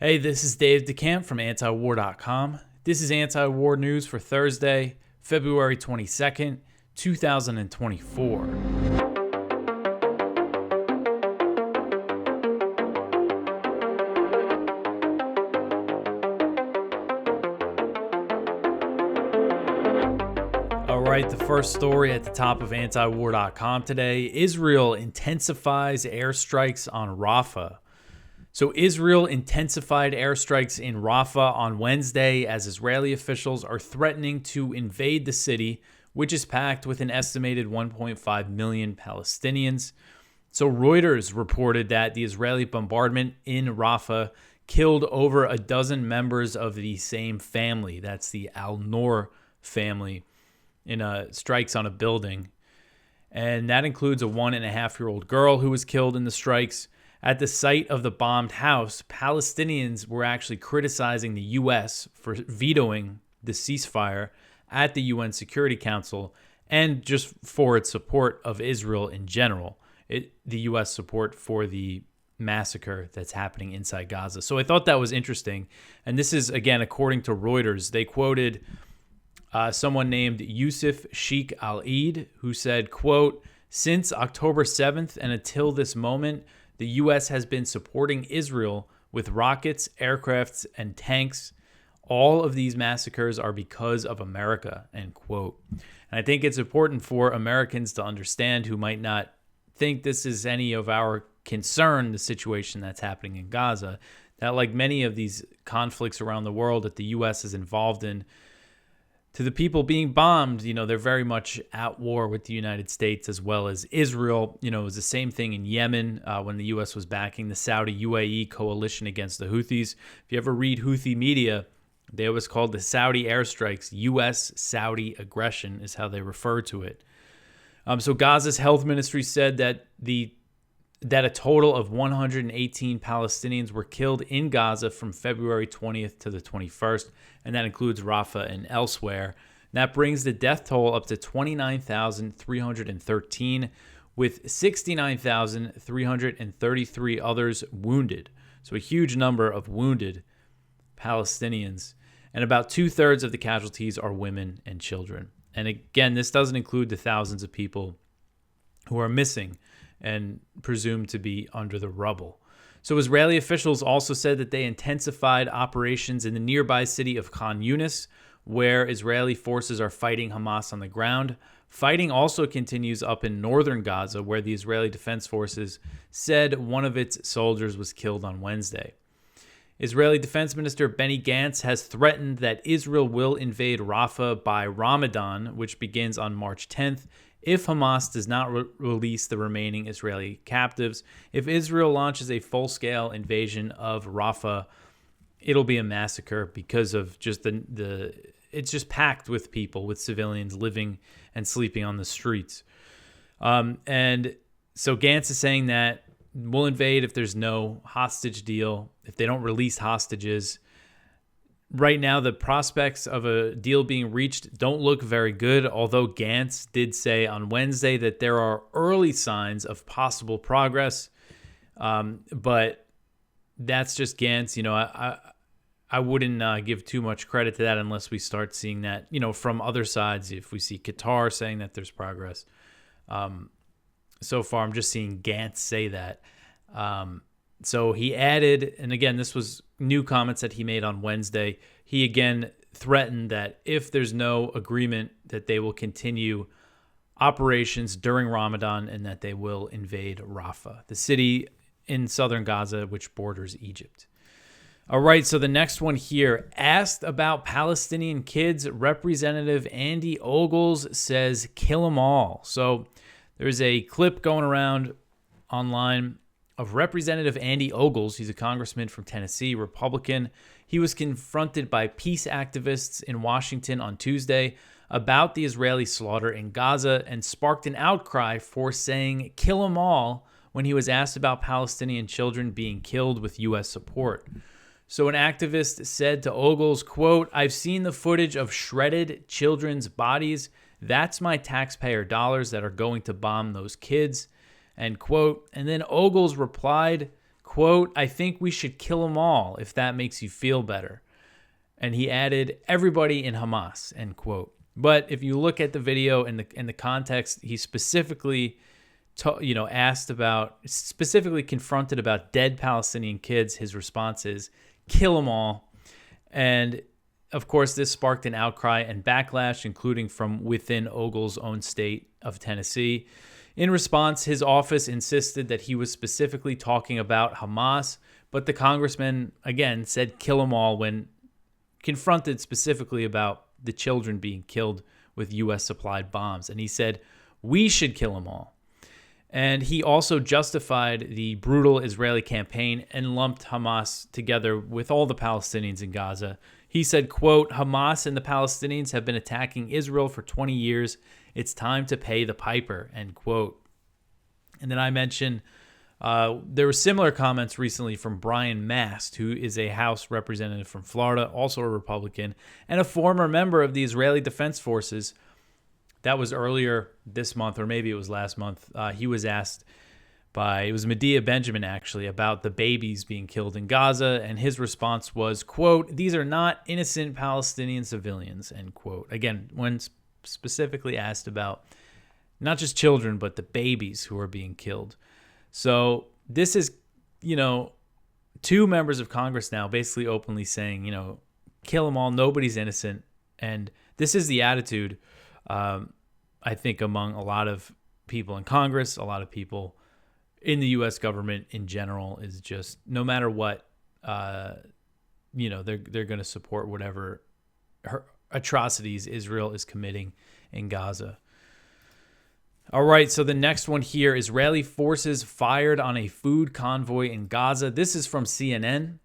Hey, this is Dave DeCamp from antiwar.com. This is anti-war news for Thursday, February 22nd, 2024. All right, the first story at the top of antiwar.com today: Israel intensifies airstrikes on Rafah. So Israel intensified airstrikes in Rafah on Wednesday as Israeli officials are threatening to invade the city, which is packed with an estimated 1.5 million Palestinians. So Reuters reported that the Israeli bombardment in Rafah killed over a dozen members of the same family. That's the Al-Noor family in strikes on a building. And that includes a 1.5-year-old girl who was killed in the strikes. At the site of the bombed house, Palestinians were actually criticizing the U.S. for vetoing the ceasefire at the UN Security Council and just for its support of Israel in general, the U.S. support for the massacre that's happening inside Gaza. So I thought that was interesting. And this is, again, according to Reuters. They quoted someone named Yusuf Sheikh Al-Eid, who said, quote, "Since October 7th and until this moment, the U.S. has been supporting Israel with rockets, aircrafts, and tanks. All of these massacres are because of America," end quote. And I think it's important for Americans to understand, who might not think this is any of our concern, the situation that's happening in Gaza, that like many of these conflicts around the world that the U.S. is involved in, to the people being bombed, they're very much at war with the United States as well as Israel. It was the same thing in Yemen when the U.S. was backing the Saudi-UAE coalition against the Houthis. If you ever read Houthi media, they always called the Saudi airstrikes U.S.-Saudi aggression is how they refer to it. So Gaza's health ministry said that a total of 118 Palestinians were killed in Gaza from February 20th to the 21st, and that includes Rafah and elsewhere. And that brings the death toll up to 29,313, with 69,333 others wounded. So a huge number of wounded Palestinians, and about 2/3 of the casualties are women and children. And again, this doesn't include the thousands of people who are missing and presumed to be under the rubble. So Israeli officials also said that they intensified operations in the nearby city of Khan Yunis, where Israeli forces are fighting Hamas on the ground. Fighting also continues up in northern Gaza, where the Israeli Defense Forces said one of its soldiers was killed on Wednesday. Israeli Defense Minister Benny Gantz has threatened that Israel will invade Rafah by Ramadan, which begins on March 10th, if Hamas does not release the remaining Israeli captives. If Israel launches a full-scale invasion of Rafah, it'll be a massacre because of just it's just packed with people, with civilians living and sleeping on the streets. And so Gantz is saying that we'll invade if there's no hostage deal, if they don't release hostages. Right now, the prospects of a deal being reached don't look very good, although Gantz did say on Wednesday that there are early signs of possible progress. But that's just Gantz. I wouldn't give too much credit to that unless we start seeing that, from other sides. If we see Qatar saying that there's progress. So far, I'm just seeing Gantz say that. So he added, and again, this was new comments that he made on Wednesday. He again threatened that if there's no agreement, that they will continue operations during Ramadan and that they will invade Rafah, the city in southern Gaza, which borders Egypt. All right, so the next one here, asked about Palestinian kids, Representative Andy Ogles says, kill them all. So there's a clip going around online of Representative Andy Ogles. He's a congressman from Tennessee, Republican. He was confronted by peace activists in Washington on Tuesday about the Israeli slaughter in Gaza and sparked an outcry for saying, kill them all, when he was asked about Palestinian children being killed with U.S. support. So an activist said to Ogles, quote, "I've seen the footage of shredded children's bodies. That's my taxpayer dollars that are going to bomb those kids," end quote. And then Ogles replied, quote, "I think we should kill them all if that makes you feel better." And he added, "Everybody in Hamas," end quote. But if you look at the video and the context, he specifically specifically confronted about dead Palestinian kids. His response is, "Kill them all." And of course, this sparked an outcry and backlash, including from within Ogles' own state of Tennessee. In response, his office insisted that he was specifically talking about Hamas, but the congressman, again, said kill them all when confronted specifically about the children being killed with U.S.-supplied bombs. And he said, "We should kill them all." And he also justified the brutal Israeli campaign and lumped Hamas together with all the Palestinians in Gaza. He said, quote, "Hamas and the Palestinians have been attacking Israel for 20 years. It's time to pay the piper," end quote. And then I mentioned there were similar comments recently from Brian Mast, who is a House representative from Florida, also a Republican, and a former member of the Israeli Defense Forces. That was earlier this month, or maybe it was last month. He was asked it was Medea Benjamin actually, about the babies being killed in Gaza, and his response was, quote, "These are not innocent Palestinian civilians," end quote. Again, when specifically asked about not just children, but the babies who are being killed. So this is, two members of Congress now basically openly saying, kill them all, nobody's innocent. And this is the attitude, I think, among a lot of people in Congress, a lot of people in the U.S. government in general, is just no matter what, they're going to support whatever atrocities Israel is committing in Gaza. All right, so the next one here, Israeli forces fired on a food convoy in Gaza. This is from CNN.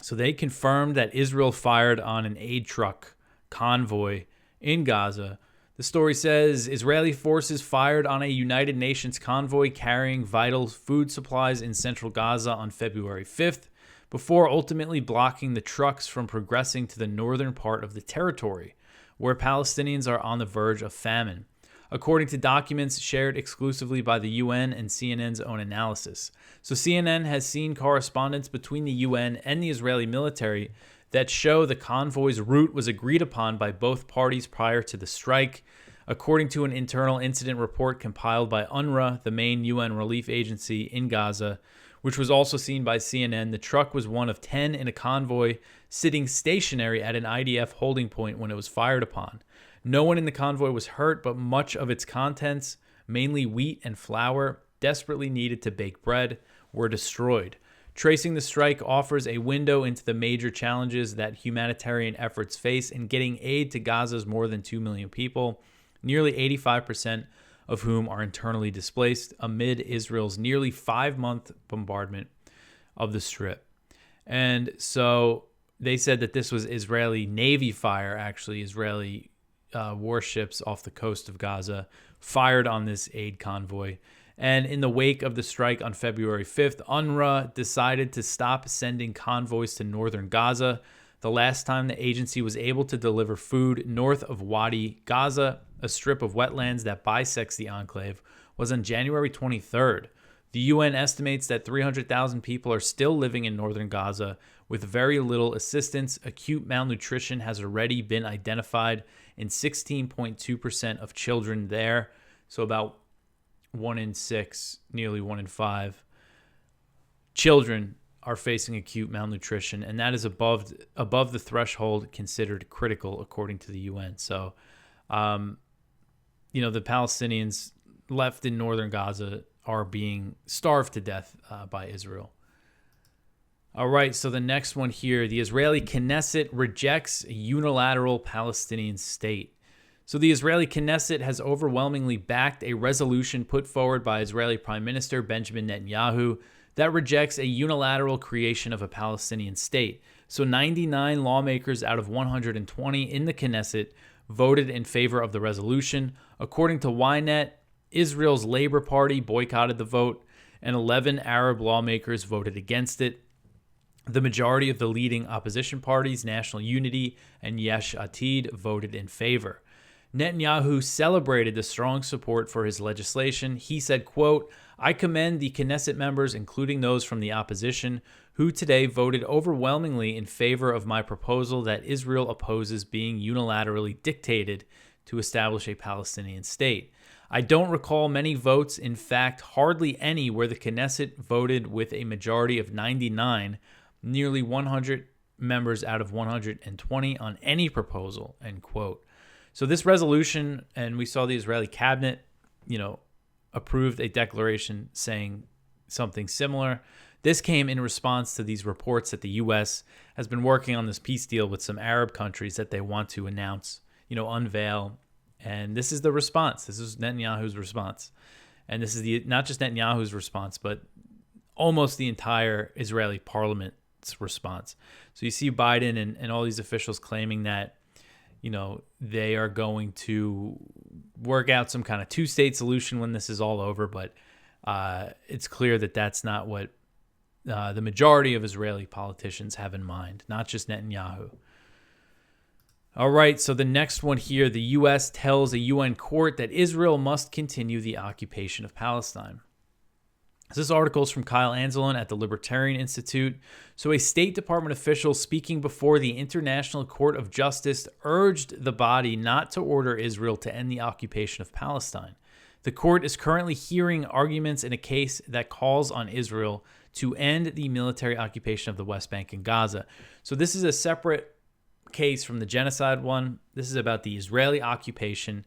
So they confirmed that Israel fired on an aid truck convoy in Gaza. The story says Israeli forces fired on a United Nations convoy carrying vital food supplies in central Gaza on February 5th, before ultimately blocking the trucks from progressing to the northern part of the territory, where Palestinians are on the verge of famine, according to documents shared exclusively by the UN and CNN's own analysis. So CNN has seen correspondence between the UN and the Israeli military that show the convoy's route was agreed upon by both parties prior to the strike. According to an internal incident report compiled by UNRWA, the main UN relief agency in Gaza, which was also seen by CNN, the truck was one of 10 in a convoy sitting stationary at an IDF holding point when it was fired upon. No one in the convoy was hurt, but much of its contents, mainly wheat and flour, desperately needed to bake bread, were destroyed. Tracing the strike offers a window into the major challenges that humanitarian efforts face in getting aid to Gaza's more than 2 million people, nearly 85% of whom are internally displaced, amid Israel's nearly 5-month bombardment of the Strip. And so they said that this was Israeli Navy fire, actually, Israeli warships off the coast of Gaza fired on this aid convoy. And in the wake of the strike on February 5th, UNRWA decided to stop sending convoys to northern Gaza. The last time the agency was able to deliver food north of Wadi Gaza, a strip of wetlands that bisects the enclave, was on January 23rd. The UN estimates that 300,000 people are still living in northern Gaza with very little assistance. Acute malnutrition has already been identified in 16.2% of children there. So about 1 in 6, nearly 1 in 5 children are facing acute malnutrition, and that is above the threshold considered critical, according to the UN. So, the Palestinians left in northern Gaza are being starved to death by Israel. All right, so the next one here, the Israeli Knesset rejects a unilateral Palestinian state. So the Israeli Knesset has overwhelmingly backed a resolution put forward by Israeli Prime Minister Benjamin Netanyahu that rejects a unilateral creation of a Palestinian state. So 99 lawmakers out of 120 in the Knesset voted in favor of the resolution. According to Ynet, Israel's Labor Party boycotted the vote, and 11 Arab lawmakers voted against it. The majority of the leading opposition parties, National Unity and Yesh Atid, voted in favor. Netanyahu celebrated the strong support for his legislation. He said, quote, I commend the Knesset members, including those from the opposition, who today voted overwhelmingly in favor of my proposal that Israel opposes being unilaterally dictated to establish a Palestinian state. I don't recall many votes, in fact, hardly any, where the Knesset voted with a majority of 99, nearly 100 members out of 120 on any proposal, end quote. So this resolution, and we saw the Israeli cabinet, approved a declaration saying something similar. This came in response to these reports that the U.S. has been working on this peace deal with some Arab countries that they want to announce, unveil. And this is the response. This is Netanyahu's response. And this is not just Netanyahu's response, but almost the entire Israeli parliament's response. So you see Biden and all these officials claiming that, they are going to work out some kind of two-state solution when this is all over. But it's clear that that's not what the majority of Israeli politicians have in mind, not just Netanyahu. All right, so the next one here, the U.S. tells a UN court that Israel must continue the occupation of Palestine. This article is from Kyle Anzalone at the Libertarian Institute. So a State Department official speaking before the International Court of Justice urged the body not to order Israel to end the occupation of Palestine. The court is currently hearing arguments in a case that calls on Israel to end the military occupation of the West Bank and Gaza. So this is a separate case from the genocide one. This is about the Israeli occupation.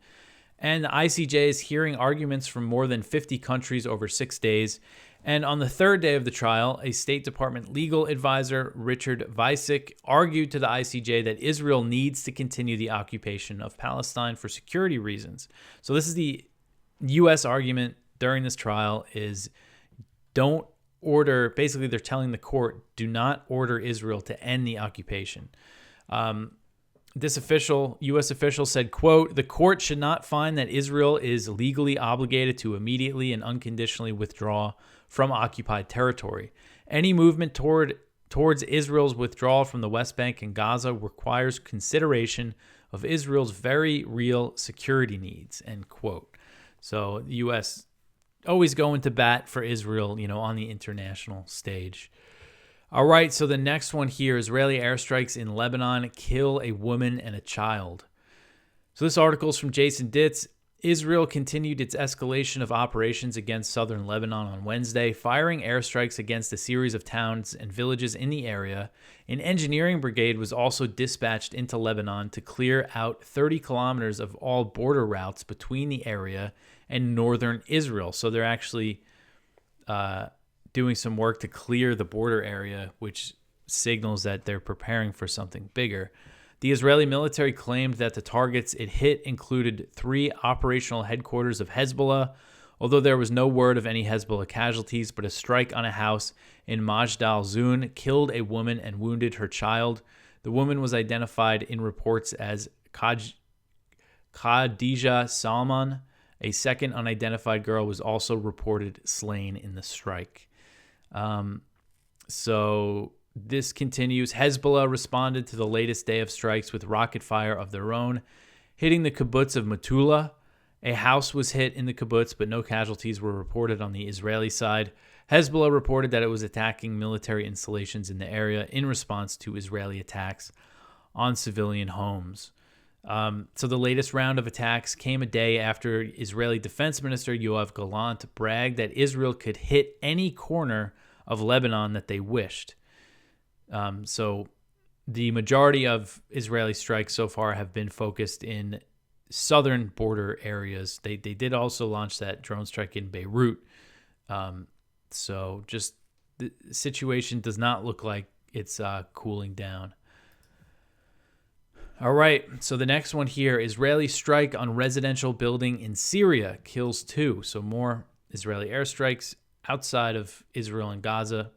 And the ICJ is hearing arguments from more than 50 countries over 6 days. And on the third day of the trial, a State Department legal advisor, Richard Visick, argued to the ICJ that Israel needs to continue the occupation of Palestine for security reasons. So this is the U.S. argument during this trial is basically they're telling the court, do not order Israel to end the occupation. This U.S. official said, quote, the court should not find that Israel is legally obligated to immediately and unconditionally withdraw from occupied territory. Any movement towards Israel's withdrawal from the West Bank and Gaza requires consideration of Israel's very real security needs, end quote. So the U.S. always going to bat for Israel, on the international stage. All right, so the next one here, Israeli airstrikes in Lebanon kill a woman and a child. So this article is from Jason Ditz. Israel continued its escalation of operations against southern Lebanon on Wednesday, firing airstrikes against a series of towns and villages in the area. An engineering brigade was also dispatched into Lebanon to clear out 30 kilometers of all border routes between the area and northern Israel. So they're actually doing some work to clear the border area, which signals that they're preparing for something bigger. The Israeli military claimed that the targets it hit included 3 operational headquarters of Hezbollah, although there was no word of any Hezbollah casualties, but a strike on a house in Majdal Zun killed a woman and wounded her child. The woman was identified in reports as Khadija Salman. A second unidentified girl was also reported slain in the strike. So this continues. Hezbollah responded to the latest day of strikes with rocket fire of their own, hitting the kibbutz of Metula. A house was hit in the kibbutz, but no casualties were reported on the Israeli side. Hezbollah reported that it was attacking military installations in the area in response to Israeli attacks on civilian homes. So the latest round of attacks came a day after Israeli Defense Minister Yoav Gallant bragged that Israel could hit any corner of Lebanon that they wished. So the majority of Israeli strikes so far have been focused in southern border areas. They did also launch that drone strike in Beirut. So just the situation does not look like it's cooling down. All right, so the next one here, Israeli strike on residential building in Syria kills 2. So more Israeli airstrikes outside of Israel and Gaza.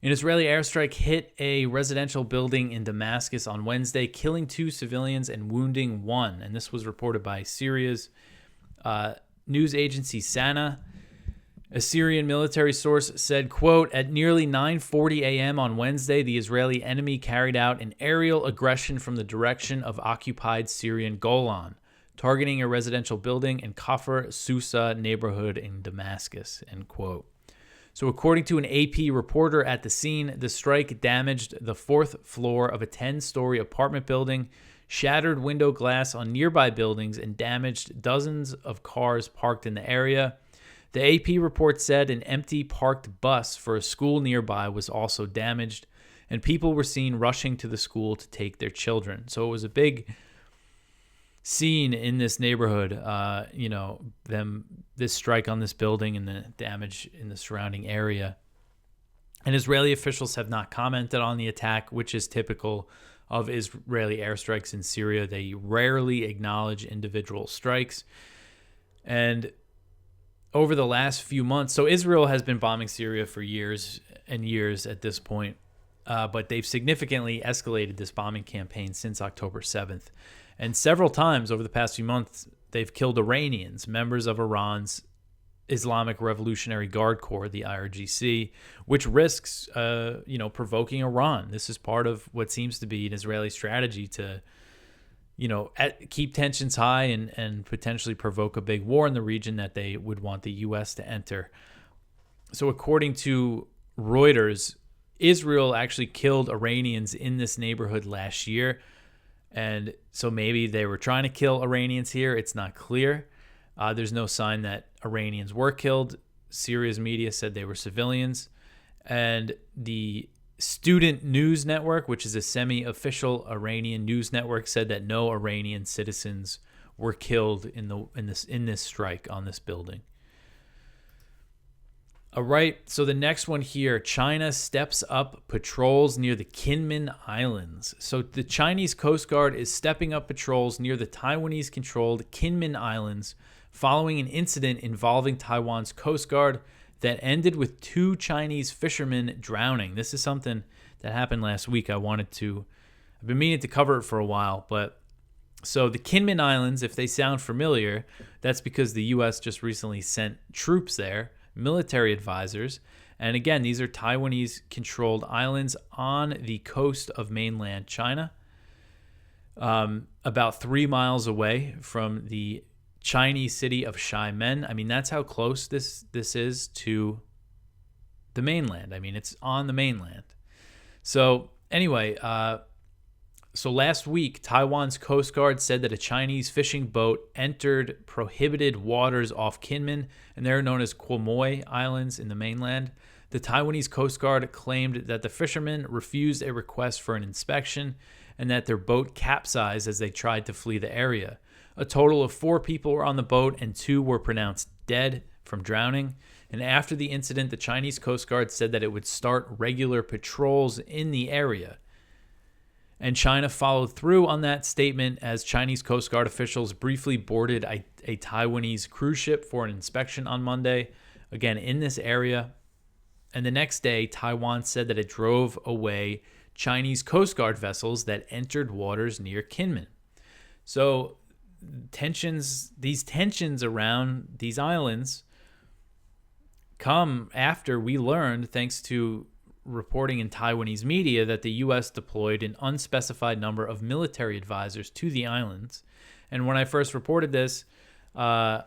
An Israeli airstrike hit a residential building in Damascus on Wednesday, killing 2 civilians and wounding 1. And this was reported by Syria's news agency Sana. A Syrian military source said, quote, at nearly 9:40 a.m. on Wednesday, the Israeli enemy carried out an aerial aggression from the direction of occupied Syrian Golan. targeting a residential building in Kafr Susa neighborhood in Damascus, end quote. So according to an AP reporter at the scene, the strike damaged the 4th floor of a 10-story apartment building, shattered window glass on nearby buildings, and damaged dozens of cars parked in the area. The AP report said an empty parked bus for a school nearby was also damaged, and people were seen rushing to the school to take their children. So it was a big scene in this neighborhood, this strike on this building and the damage in the surrounding area. And Israeli officials have not commented on the attack, which is typical of Israeli airstrikes in Syria. They rarely acknowledge individual strikes. And over the last few months, so Israel has been bombing Syria for years and years at this point, but they've significantly escalated this bombing campaign since October 7th. And several times over the past few months, they've killed Iranians, members of Iran's Islamic Revolutionary Guard Corps, the IRGC, which risks, provoking Iran. This is part of what seems to be an Israeli strategy to, keep tensions high and potentially provoke a big war in the region that they would want the U.S. to enter. So according to Reuters, Israel actually killed Iranians in this neighborhood last year. And so maybe they were trying to kill Iranians here. It's not clear. There's no sign that Iranians were killed. Syria's media said they were civilians. And the Student News Network, which is a semi-official Iranian news network, said that no Iranian citizens were killed in this strike on this building. All right, so the next one here, China steps up patrols near the Kinmen Islands. So the Chinese Coast Guard is stepping up patrols near the Taiwanese-controlled Kinmen Islands following an incident involving Taiwan's Coast Guard that ended with 2 Chinese fishermen drowning. This is something that happened last week. I've been meaning to cover it for a while, but so the Kinmen Islands, if they sound familiar, that's because the U.S. just recently sent troops there, military advisors. And again, these are Taiwanese-controlled islands on the coast of mainland China, about 3 miles away from the Chinese city of Xiamen. I mean, that's how close this is to the mainland. I mean, it's on the mainland. So anyway, so last week, Taiwan's Coast Guard said that a Chinese fishing boat entered prohibited waters off Kinmen, and they're known as Quemoy Islands in the mainland. The Taiwanese Coast Guard claimed that the fishermen refused a request for an inspection and that their boat capsized as they tried to flee the area. A total of 4 people were on the boat and 2 were pronounced dead from drowning. And after the incident, the Chinese Coast Guard said that it would start regular patrols in the area. And China followed through on that statement as Chinese Coast Guard officials briefly boarded a Taiwanese cruise ship for an inspection on Monday, again in this area. And the next day, Taiwan said that it drove away Chinese Coast Guard vessels that entered waters near Kinmen. So these tensions around these islands come after we learned, thanks to reporting in Taiwanese media, that the U.S. deployed an unspecified number of military advisors to the islands. And when I first reported this, I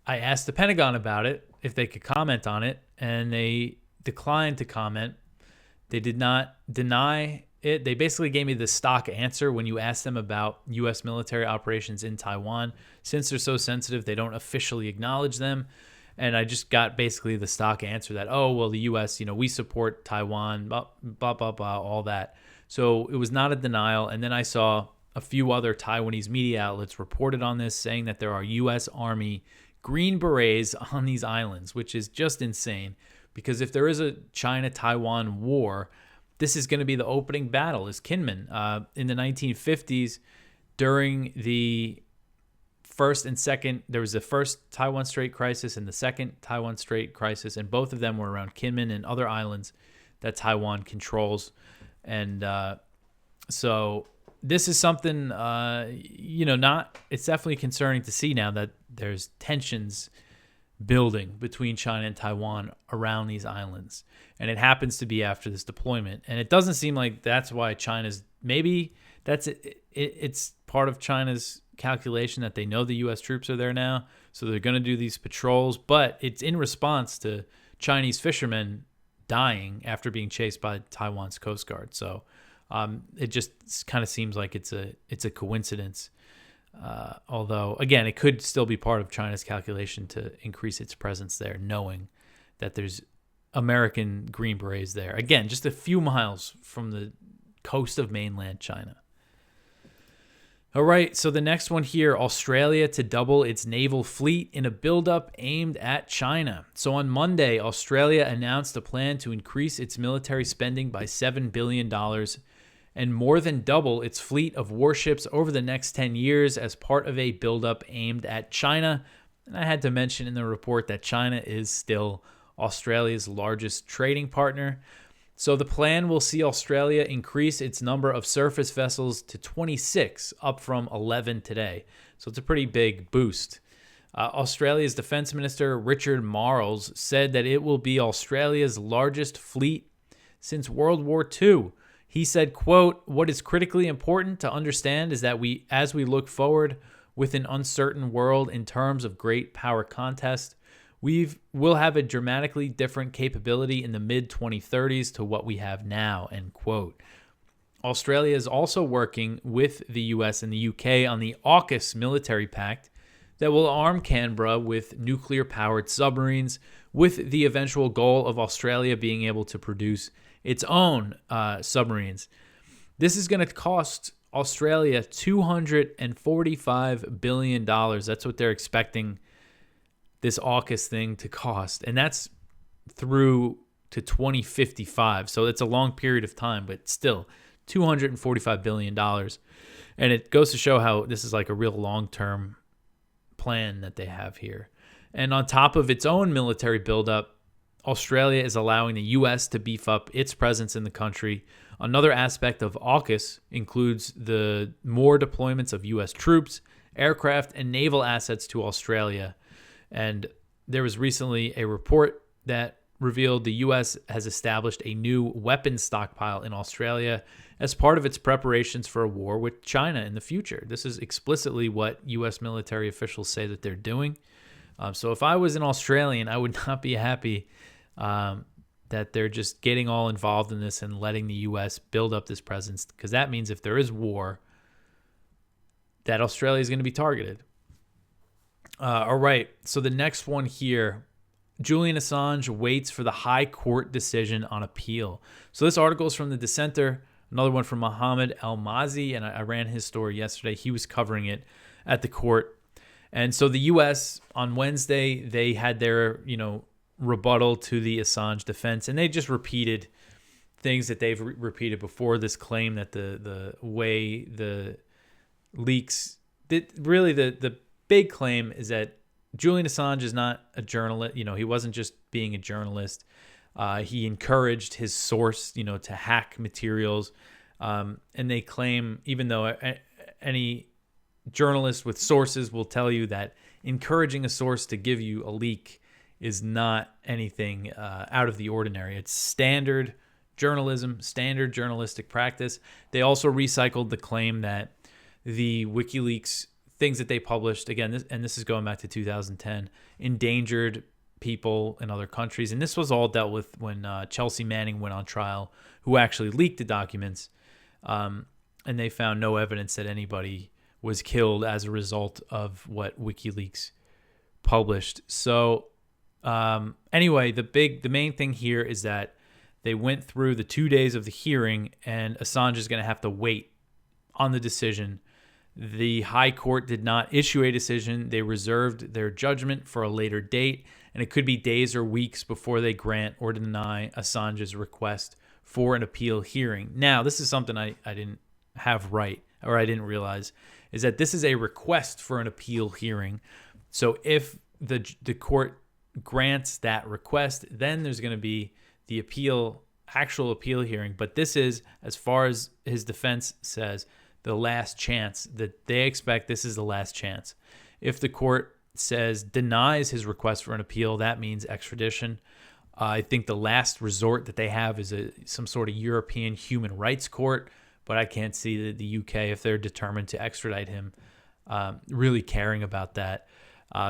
asked the Pentagon about it, if they could comment on it, and they declined to comment. They did not deny it. They basically gave me the stock answer when you ask them about U.S. military operations in Taiwan. Since they're so sensitive, they don't officially acknowledge them. And I just got basically the stock answer that, oh, well, the U.S., we support Taiwan, blah, blah, blah, blah, all that. So it was not a denial. And then I saw a few other Taiwanese media outlets reported on this, saying that there are U.S. Army Green Berets on these islands, which is just insane. Because if there is a China-Taiwan war, this is going to be the opening battle, is Kinmen. In the 1950s, during the first and second, there was the first Taiwan Strait crisis and the second Taiwan Strait crisis, and both of them were around Kinmen and other islands that Taiwan controls. And so this is something, it's definitely concerning to see now that there's tensions building between China and Taiwan around these islands. And it happens to be after this deployment. And it doesn't seem like that's why China's, maybe that's it, it's part of China's calculation that they know the U.S. troops are there now, so they're going to do these patrols, but it's in response to Chinese fishermen dying after being chased by Taiwan's Coast Guard. So it just kind of seems like it's a coincidence. Although, again, it could still be part of China's calculation to increase its presence there, knowing that there's American Green Berets there. Again, just a few miles from the coast of mainland China. All right, so the next one here, Australia to double its naval fleet in a buildup aimed at China. So on Monday, Australia announced a plan to increase its military spending by $7 billion and more than double its fleet of warships over the next 10 years as part of a buildup aimed at China. And I had to mention in the report that China is still Australia's largest trading partner. So the plan will see Australia increase its number of surface vessels to 26, up from 11 today. So it's a pretty big boost. Australia's Defence Minister Richard Marles said that it will be Australia's largest fleet since World War II. He said, quote, "What is critically important to understand is that as we look forward with an uncertain world in terms of great power contest, we'll have a dramatically different capability in the mid-2030s to what we have now," end quote. Australia is also working with the US and the UK on the AUKUS military pact that will arm Canberra with nuclear-powered submarines, with the eventual goal of Australia being able to produce its own submarines. This is going to cost Australia $245 billion. That's what they're expecting this AUKUS thing to cost. And that's through to 2055. So it's a long period of time, but still $245 billion. And it goes to show how this is like a real long-term plan that they have here. And on top of its own military buildup, Australia is allowing the U.S. to beef up its presence in the country. Another aspect of AUKUS includes the more deployments of U.S. troops, aircraft, and naval assets to Australia. And there was recently a report that revealed the U.S. has established a new weapons stockpile in Australia as part of its preparations for a war with China in the future. This is explicitly what U.S. military officials say that they're doing. So if I was an Australian, I would not be happy that they're just getting all involved in this and letting the U.S. build up this presence, because that means if there is war, that Australia is going to be targeted. All right, so the next one here, Julian Assange waits for the High Court decision on appeal. So this article is from The Dissenter, another one from Mohammed El-Mazi, and I ran his story yesterday. He was covering it at the court. And so the U.S. on Wednesday, they had their, rebuttal to the Assange defense, and they just repeated things that they've repeated before, this claim that the way the leaks, really the big claim is that Julian Assange is not a journalist. He wasn't just being a journalist. He encouraged his source, to hack materials. And they claim, even though any journalist with sources will tell you that encouraging a source to give you a leak is not anything out of the ordinary. It's standard journalism, standard journalistic practice. They also recycled the claim that the WikiLeaks things that they published, again, this is going back to 2010, endangered people in other countries. And this was all dealt with when Chelsea Manning went on trial, who actually leaked the documents. And they found no evidence that anybody was killed as a result of what WikiLeaks published. So anyway, the main thing here is that they went through the 2 days of the hearing, and Assange is going to have to wait on the decision. The High Court did not issue a decision. They reserved their judgment for a later date, and it could be days or weeks before they grant or deny Assange's request for an appeal hearing. Now, this is something I didn't have right, or I didn't realize, is that this is a request for an appeal hearing. So if the court grants that request, then there's going to be the actual appeal hearing. But this is, as far as his defense says, the last chance that they expect. This is the last chance. If the court denies his request for an appeal, that means extradition. I think the last resort that they have is some sort of European human rights court, but I can't see the UK, if they're determined to extradite him, really caring about that.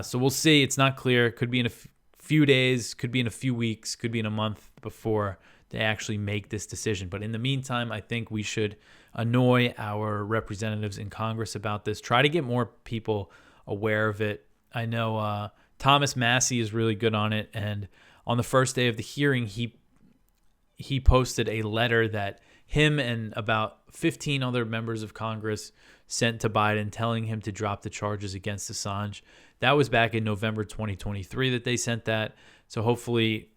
So we'll see. It's not clear. Could be in a few days, could be in a few weeks, could be in a month before they actually make this decision. But in the meantime, I think we should annoy our representatives in Congress about this. Try to get more people aware of it. I know Thomas Massie is really good on it. And on the first day of the hearing, he posted a letter that him and about 15 other members of Congress sent to Biden telling him to drop the charges against Assange. That was back in November 2023 that they sent that. So hopefully,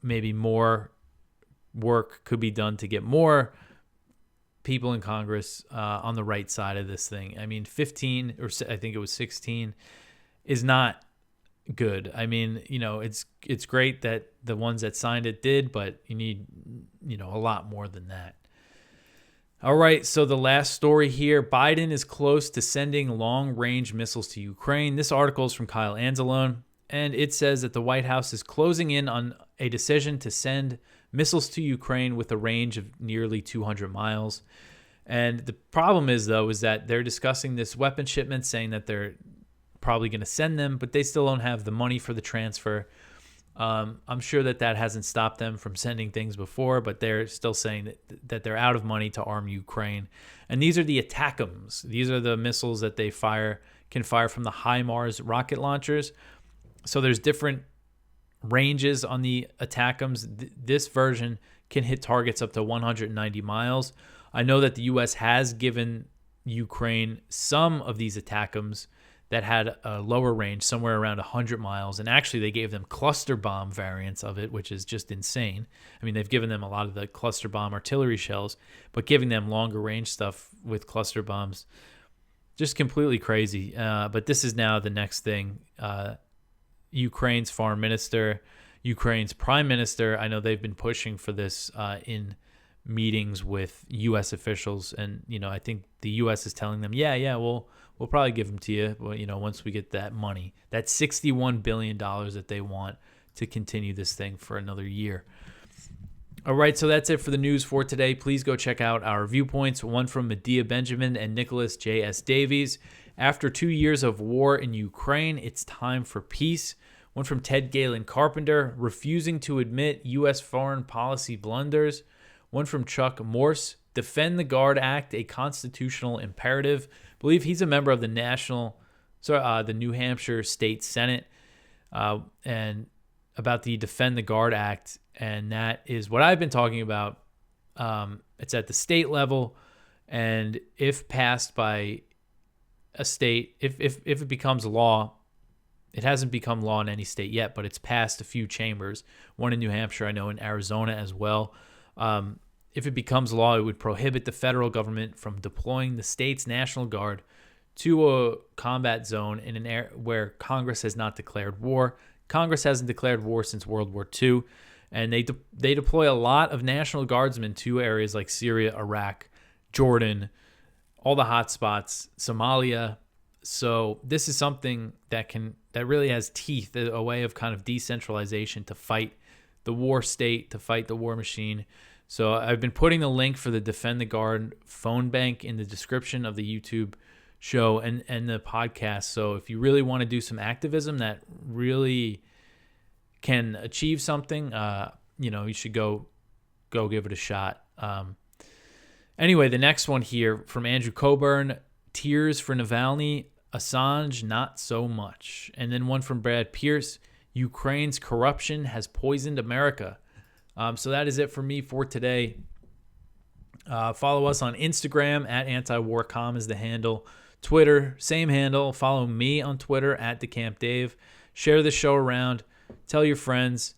maybe more work could be done to get more people in Congress on the right side of this thing. I mean, 15, or I think it was 16, is not good. I mean, it's great that the ones that signed it did, but you need, a lot more than that. All right, so the last story here, Biden is close to sending long-range missiles to Ukraine. This article is from Kyle Anzalone, and it says that the White House is closing in on a decision to send missiles to Ukraine with a range of nearly 200 miles. And the problem is that they're discussing this weapon shipment, saying that they're probably going to send them, but they still don't have the money for the transfer. I'm sure that hasn't stopped them from sending things before, but they're still saying that they're out of money to arm Ukraine. And these are the ATACMS. These are the missiles that they can fire from the HIMARS rocket launchers. So there's different ranges on the ATACMS. This version can hit targets up to 190 miles. I know that the U.S. has given Ukraine some of these ATACMS that had a lower range, somewhere around 100 miles. And actually, they gave them cluster bomb variants of it, which is just insane. I mean, they've given them a lot of the cluster bomb artillery shells, but giving them longer range stuff with cluster bombs, just completely crazy. But this is now the next thing. Ukraine's foreign minister, Ukraine's prime minister, I know they've been pushing for this in meetings with U.S. officials. And, I think the U.S. is telling them, we'll probably give them to you, once we get that money, that $61 billion that they want to continue this thing for another year. All right, so that's it for the news for today. Please go check out our viewpoints, one from Medea Benjamin and Nicholas J.S. Davies. After 2 years of war in Ukraine, it's time for peace. One from Ted Galen Carpenter, refusing to admit U.S. foreign policy blunders. One from Chuck Morse, Defend the Guard Act, a constitutional imperative. I believe he's a member of the New Hampshire State Senate, and about the Defend the Guard Act. And that is what I've been talking about. It's at the state level, and if passed by a state, if it becomes law, it hasn't become law in any state yet, but it's passed a few chambers, one in New Hampshire, I know in Arizona as well. If it becomes law, it would prohibit the federal government from deploying the state's National Guard to a combat zone in an area where Congress has not declared war. Congress hasn't declared war since World War II, and they deploy a lot of National Guardsmen to areas like Syria, Iraq, Jordan, all the hot spots, Somalia. So this is something that really has teeth, a way of kind of decentralization to fight the war state, to fight the war machine. So I've been putting the link for the Defend the Guard phone bank in the description of the YouTube show and the podcast. So if you really want to do some activism that really can achieve something, you should go give it a shot. Anyway, the next one here from Andrew Coburn, Tears for Navalny, Assange, not so much. And then one from Brad Pierce, Ukraine's corruption has poisoned America. So that is it for me for today. Follow us on Instagram at antiwarcom is the handle. Twitter, same handle. Follow me on Twitter at DeCampDave. Share the show around. Tell your friends.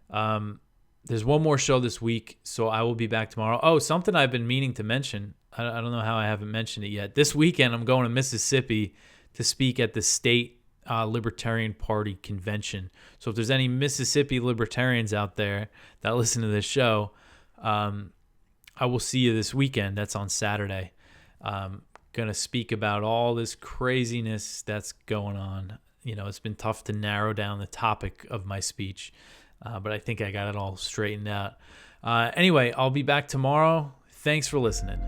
There's one more show this week, so I will be back tomorrow. Oh, something I've been meaning to mention. I don't know how I haven't mentioned it yet. This weekend, I'm going to Mississippi to speak at the state Libertarian Party convention. So if there's any Mississippi libertarians out there that listen to this show, I will see you this weekend. That's on Saturday. Going to speak about all this craziness that's going on. It's been tough to narrow down the topic of my speech, but I think I got it all straightened out. Anyway, I'll be back tomorrow. Thanks for listening.